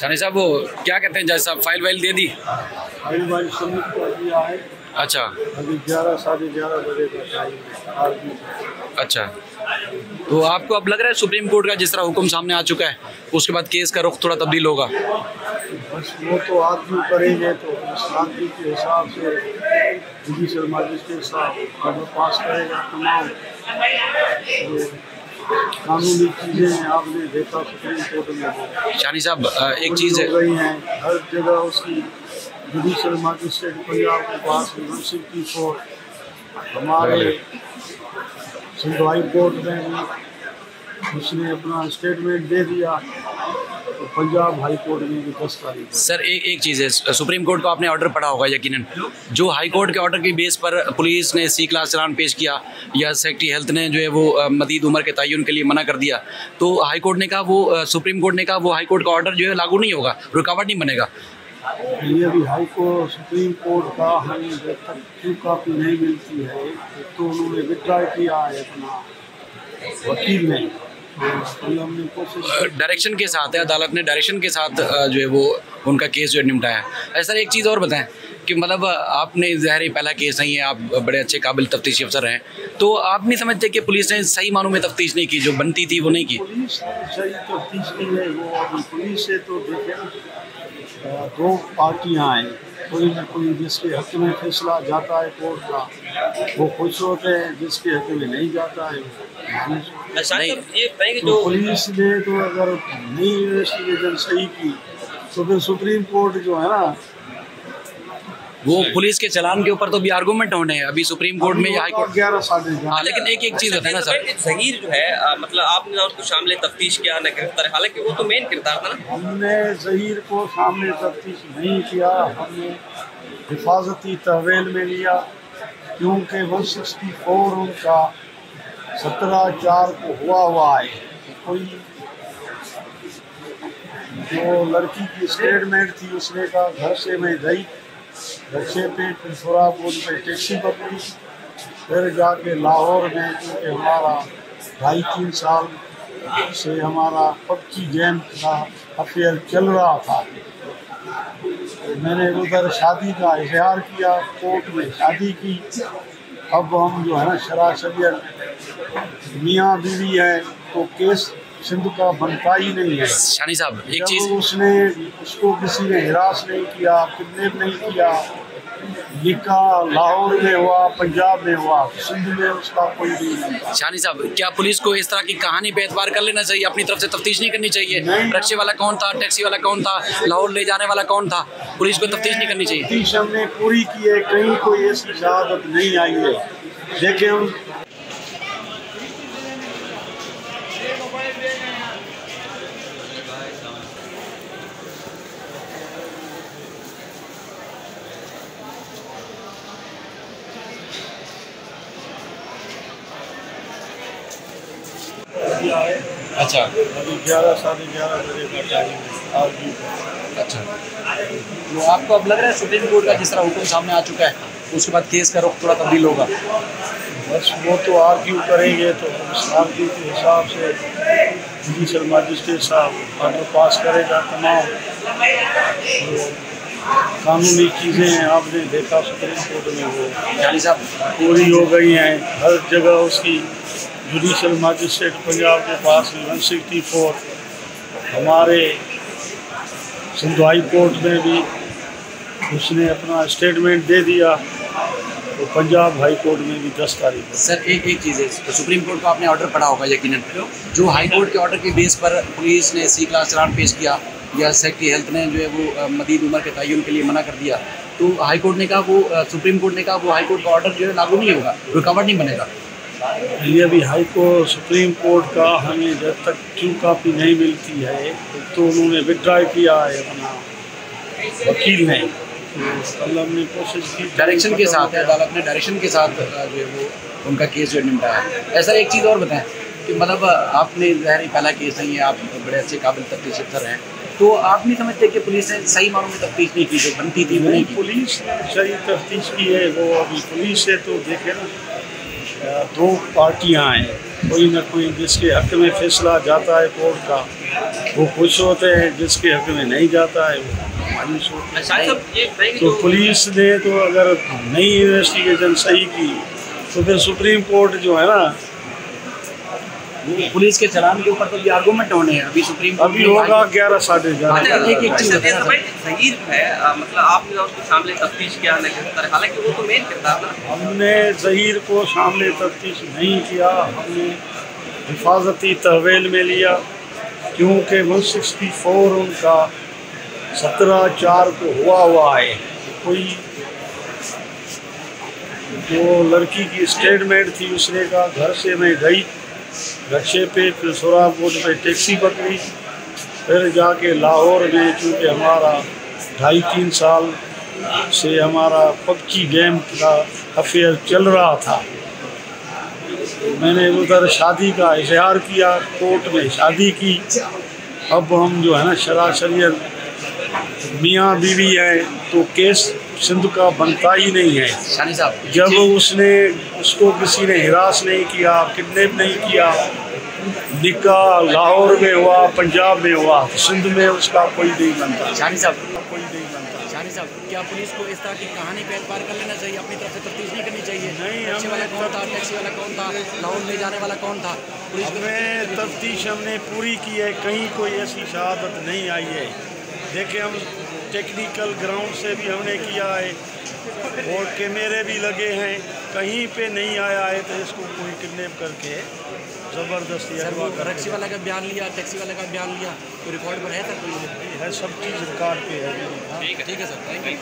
शानी साहब वो क्या कहते हैं जज साहब, file while they the? File while submit कर दिया है। अच्छा, अभी 11 साढ़े 11 बजे का टाइम है। अच्छा, तो आपको अब लग रहा है सुप्रीम कोर्ट का जिस तरह हुक्म सामने आ चुका है उसके बाद केस का रुख थोड़ा तब्दील होगा? बस वो तो आर्ग्यू करेंगे तो उस आर्ग्यू के हिसाब से जुडिशल मजिस्ट्रेट साहब ऑर्डर पास करेगा। तमाम कानूनी चीज़ें आपने देखा सुप्रीम कोर्ट में शानी साहब एक चीज़ है, हो गई हैं हर जगह। उसकी जुडिशल मजिस्ट्रेट पंजाब के पास 164 हमारे सिंध हाई कोर्ट में भी उसने अपना स्टेटमेंट दे दिया, तो पंजाब हाई कोर्ट में भी 10 तारीख। सर एक चीज़ है, सुप्रीम कोर्ट को आपने ऑर्डर पढ़ा होगा यकीनन, जो हाई कोर्ट के ऑर्डर की बेस पर पुलिस ने C क्लास चालान पेश किया या सेक्रेटरी हेल्थ ने जो है वो मदीद उम्र के तयन के लिए मना कर दिया, तो हाई कोर्ट ने कहा वो सुप्रीम कोर्ट ने कहा वो हाई कोर्ट का ऑर्डर जो है लागू नहीं होगा, रुकावट नहीं बनेगा। ये भी हाई कोर्ट सुप्रीम कोर्ट का हमें जब तक ट्रू कॉपी नहीं मिलती है तो उन्होंने विड्रॉ किया है अपना वकील ने, तो हमने कोशिश डायरेक्शन के साथ है, अदालत ने डायरेक्शन के साथ जो है वो उनका केस जो है निपटाया है। सर एक चीज़ और बताएं कि मतलब आपने ज़ाहिर पहला केस नहीं है, आप बड़े अच्छे काबिल तफ्तीशी अफसर हैं, तो आप नहीं समझते कि पुलिस ने सही मानों में तफ्तीश नहीं की, जो बनती थी वो नहीं की? पुलिस सही तफ्तीश की है। वो अभी पुलिस से तो देखें दो पार्टियां हैं, कोई न कोई जिसके हक में फैसला जाता है कोर्ट का वो खुश होते हैं, जिसके हक में नहीं जाता है नहीं। तो पुलिस ने तो अगर नहीं इन्वेस्टिगेशन सही की तो फिर सुप्रीम कोर्ट जो है ना वो पुलिस के चलान के ऊपर तो भी आर्गूमेंट होने हैं अभी सुप्रीम कोर्ट में या हाई कोर्ट 11 साढ़े। हाँ, लेकिन एक चीज़ बताए ना सर, ज़हीर जो है मतलब आपने ना उसको शामिल तफ्तीश किया न गिरफ्तार, हालांकि वो तो मेन किरदार था ना। हमने ज़हीर को सामने तफ्तीश नहीं किया, हमने हिफाजती तहवील में लिया क्योंकि 164 उनका 17/4 को हुआ है। कोई जो लड़की की स्टेटमेंट थी उसने कहा घर से मैं गई, बच्चे पे फिरोजापुर में टैक्सी पकड़ी, फिर जाके लाहौर में, क्योंकि हमारा 2.5-3 साल से हमारा पक्की जैन का अफेयर चल रहा था, तो मैंने उधर शादी का इजहार किया, कोर्ट में शादी की। अब हम जो है ना शराशरियत मियाँ बीवी है तो केस सिंध का बनता ही नहीं है। शानी साहब एक चीज़, उसको किसी ने हिरास नहीं किया, किडनैप नहीं किया, निकाह लाहौर में हुआ, पंजाब में हुआ, सिंध में उसका कोई भी नहीं था। शानी साहब क्या पुलिस को इस तरह की कहानी पे एतबार कर लेना चाहिए, अपनी तरफ से तफ्तीश नहीं करनी चाहिए? रिक्शे वाला कौन था, टैक्सी वाला कौन था, लाहौर ले जाने वाला कौन था, पुलिस को तफ्तीश नहीं करनी चाहिए? तफ्तीश हमने पूरी की है, कहीं कोई ऐसी शहादत नहीं आई है। देखें हम अच्छा, अभी 11 साढ़े 11 बजे का टाइम है। अच्छा, तो आपको अब लग रहा है सुप्रीम कोर्ट का जिस तरह हुक्म सामने आ चुका है उसके बाद केस का रुख थोड़ा तब्दील होगा? बस वो तो आर्ग्यू करेंगे तो उस आर्ग्यू के हिसाब से जुडिशल मजिस्ट्रेट साहब ऑर्डर पास करेगा। तमाम कानूनी चीज़ें आपने देखा सुप्रीम कोर्ट में वो शानी साहब पूरी हो गई हैं हर जगह। उसकी जुडिशल मजिस्ट्रेट पंजाब के पास 164 हमारे सिंध हाई कोर्ट में भी उसने अपना स्टेटमेंट दे दिया, तो पंजाब हाई कोर्ट में भी 10 तारीख है। सर एक चीज़ है, तो सुप्रीम कोर्ट को आपने ऑर्डर पढ़ा होगा यकीनन, जो हाई कोर्ट के ऑर्डर के बेस पर पुलिस ने C क्लास चालान पेश किया या सेक्रेटरी हेल्थ ने जो है वो मदीद उम्र के तयन के लिए मना कर दिया, तो हाई कोर्ट ने कहा वो सुप्रीम कोर्ट ने कहा वो हाई कोर्ट का ऑर्डर जो है लागू नहीं होगा, रुकावट नहीं बनेगा। ये भी हाई कोर्ट सुप्रीम कोर्ट का हमें जब तक ट्रू कॉपी नहीं मिलती है तो उन्होंने विड्रॉ किया है अपना वकील ने, तो हमने कोशिश की डायरेक्शन के साथ है, अदालत ने डायरेक्शन के साथ जो है वो उनका केस जो निपटाया है। ऐसा एक चीज़ और बताएं कि मतलब आपने ज़ाहिर पहला केस नहीं है, आप बड़े अच्छे काबिल तफ्तीशी अफसर हैं, तो आप नहीं समझते कि पुलिस ने सही मानों में तफ्तीश नहीं की, जो बनती थी वो नहीं की? पुलिस सही तफ्तीश की है। वो अभी पुलिस से तो देखे ना दो पार्टियां हैं, कोई ना कोई जिसके हक में फैसला जाता है कोर्ट का वो खुश होते हैं, जिसके हक में नहीं जाता है वो मायूस होते हैं। तो पुलिस ने तो अगर नई इन्वेस्टिगेशन सही की तो फिर सुप्रीम कोर्ट जो है ना, पुलिस के चलान के ऊपर तो भी आर्गूमेंट होने हैं अभी सुप्रीम कोर्ट अभी होगा 11 साढ़े 11। एक चीज ज़हीर है, मतलब आपने उसको शामिल तफ्तीश किया न गिरफ्तार, हालांकि वो तो मेन किरदार ना। हमने ज़हीर को शामिल तफ्तीश नहीं किया, हमने हिफाजती तहवील में लिया क्योंकि 164 उनका 17/4 को हुआ है। कोई जो लड़की की स्टेटमेंट थी उसने कहा घर से मैं गई, रक्षे पे फिर सोराबगंज में टैक्सी पकड़ी, फिर जाके लाहौर में, चूँकि हमारा 2.5-3 साल से हमारा पबजी गेम का अफेयर चल रहा था, मैंने उधर शादी का इजहार किया, कोर्ट में शादी की। अब हम जो है ना शराशरियत मियाँ बीवी है तो केस सिंध का बनता ही नहीं है। शानी साहब, जब उसको किसी ने हिरास नहीं किया, किडनैप नहीं किया, निकाह लाहौर में हुआ, पंजाब में हुआ, सिंध में उसका कोई नहीं बनता। शानी साहब, कोई नहीं बनता। शानी साहब, क्या पुलिस को इस तरह की कहानी पे एतबार कर लेना चाहिए, अपनी तरफ से तफ्तीश नहीं करनी चाहिए? नहीं, टैक्सी वाला कौन था, टैक्सी वाला कौन था, लाहौर ले जाने वाला कौन था? पुलिस हमें तफ्तीश हमने पूरी की है, कहीं कोई ऐसी शहादत नहीं आई है। देखिए हम टेक्निकल ग्राउंड से भी हमने किया है और कैमरे भी लगे हैं, कहीं पे नहीं आया है तो इसको कोई किडनैप करके ज़बरदस्ती अगवा कर। टैक्सी वाला का बयान लिया, टैक्सी वाले का बयान लिया, तो रिकॉर्ड पर है सर? कोई है, सब चीज़ रिकॉर्ड पे है। ठीक है सर, थैंक यू।